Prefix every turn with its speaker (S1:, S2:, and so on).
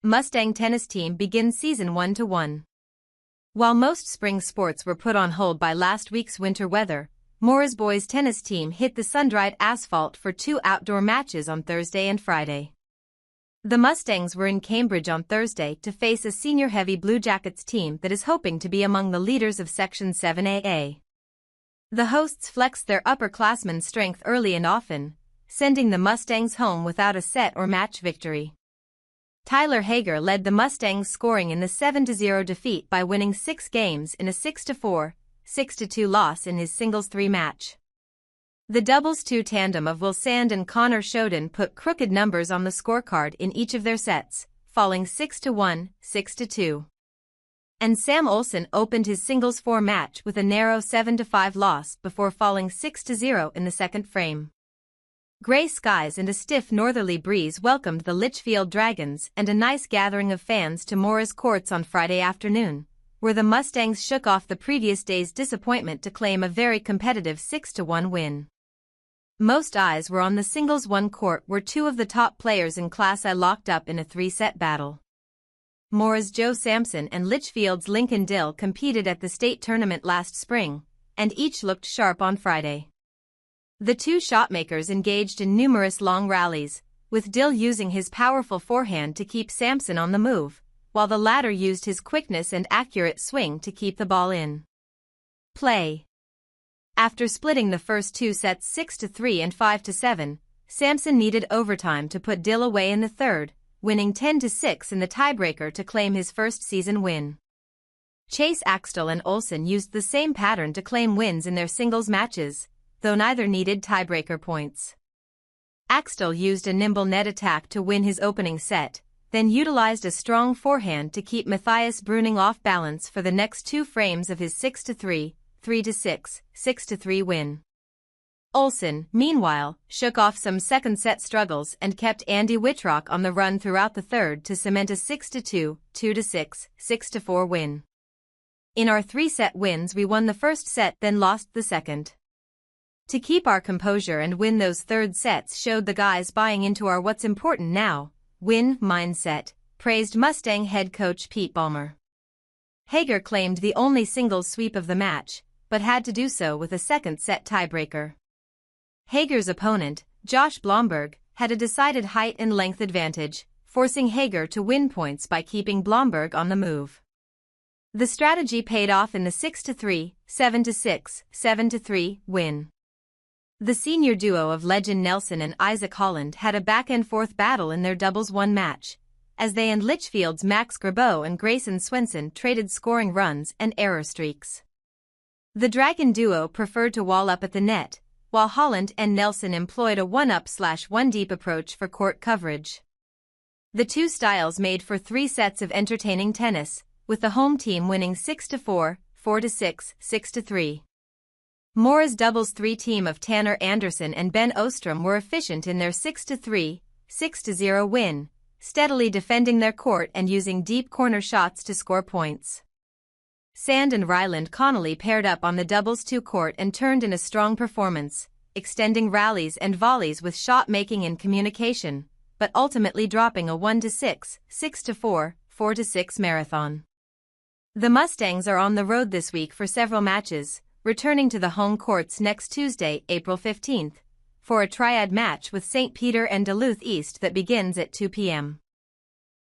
S1: Mustang tennis team begins season 1-1. While most spring sports were put on hold by last week's winter weather, Moore's boys tennis team hit the sun-dried asphalt for 2 outdoor matches on Thursday and Friday. The Mustangs were in Cambridge on Thursday to face a senior-heavy Blue Jackets team that is hoping to be among the leaders of Section 7AA. The hosts flexed their upperclassmen strength early and often, sending the Mustangs home without a set or match victory. Tyler Hager led the Mustangs scoring in the 7-0 defeat by winning 6 games in a 6-4, 6-2 loss in his singles-3 match. The doubles-2 tandem of Will Sand and Connor Shodin put crooked numbers on the scorecard in each of their sets, falling 6-1, 6-2. And Sam Olsen opened his singles-4 match with a narrow 7-5 loss before falling 6-0 in the second frame. Gray skies and a stiff northerly breeze welcomed the Litchfield Dragons and a nice gathering of fans to Moore's courts on Friday afternoon, where the Mustangs shook off the previous day's disappointment to claim a very competitive 6-1 win. Most eyes were on the singles-1 court where 2 of the top players in Class I locked up in a 3-set battle. Moore's Joe Sampson and Litchfield's Lincoln Dill competed at the state tournament last spring, and each looked sharp on Friday. The 2 shotmakers engaged in numerous long rallies, with Dill using his powerful forehand to keep Sampson on the move, while the latter used his quickness and accurate swing to keep the ball in play. After splitting the first 2 sets 6-3 and 5-7, Sampson needed overtime to put Dill away in the third, winning 10-6 in the tiebreaker to claim his first season win. Chase Axtell and Olsen used the same pattern to claim wins in their singles matches, though neither needed tiebreaker points. Axtell used a nimble net attack to win his opening set, then utilized a strong forehand to keep Matthias Bruning off balance for the next 2 frames of his 6-3, 3-6, 6-3 win. Olsen, meanwhile, shook off some second-set struggles and kept Andy Whitrock on the run throughout the third to cement a 6-2, 2-6, 6-4 win. In our 3-set wins we won the first set then lost the second. To keep our composure and win those third sets showed the guys buying into our what's important now, win mindset, praised Mustang head coach Pete Ballmer. Hager claimed the only singles sweep of the match, but had to do so with a second-set tiebreaker. Hager's opponent, Josh Blomberg, had a decided height and length advantage, forcing Hager to win points by keeping Blomberg on the move. The strategy paid off in the 6-3, 7-6, 7-3 win. The senior duo of Legend Nelson and Isaac Holland had a back-and-forth battle in their doubles-1 match, as they and Litchfield's Max Grabeau and Grayson Swenson traded scoring runs and error streaks. The Dragon duo preferred to wall up at the net, while Holland and Nelson employed a 1-up/1-deep approach for court coverage. The 2 styles made for 3 sets of entertaining tennis, with the home team winning 6-4, 4-6, 6-3. Moore's doubles-3 team of Tanner Anderson and Ben Ostrom were efficient in their 6-3, 6-0 win, steadily defending their court and using deep corner shots to score points. Sand and Ryland Connolly paired up on the doubles-2 court and turned in a strong performance, extending rallies and volleys with shot-making and communication, but ultimately dropping a 1-6, 6-4, 4-6 marathon. The Mustangs are on the road this week for several matches, returning to the home courts next Tuesday, April 15th, for a triad match with St. Peter and Duluth East that begins at 2 p.m.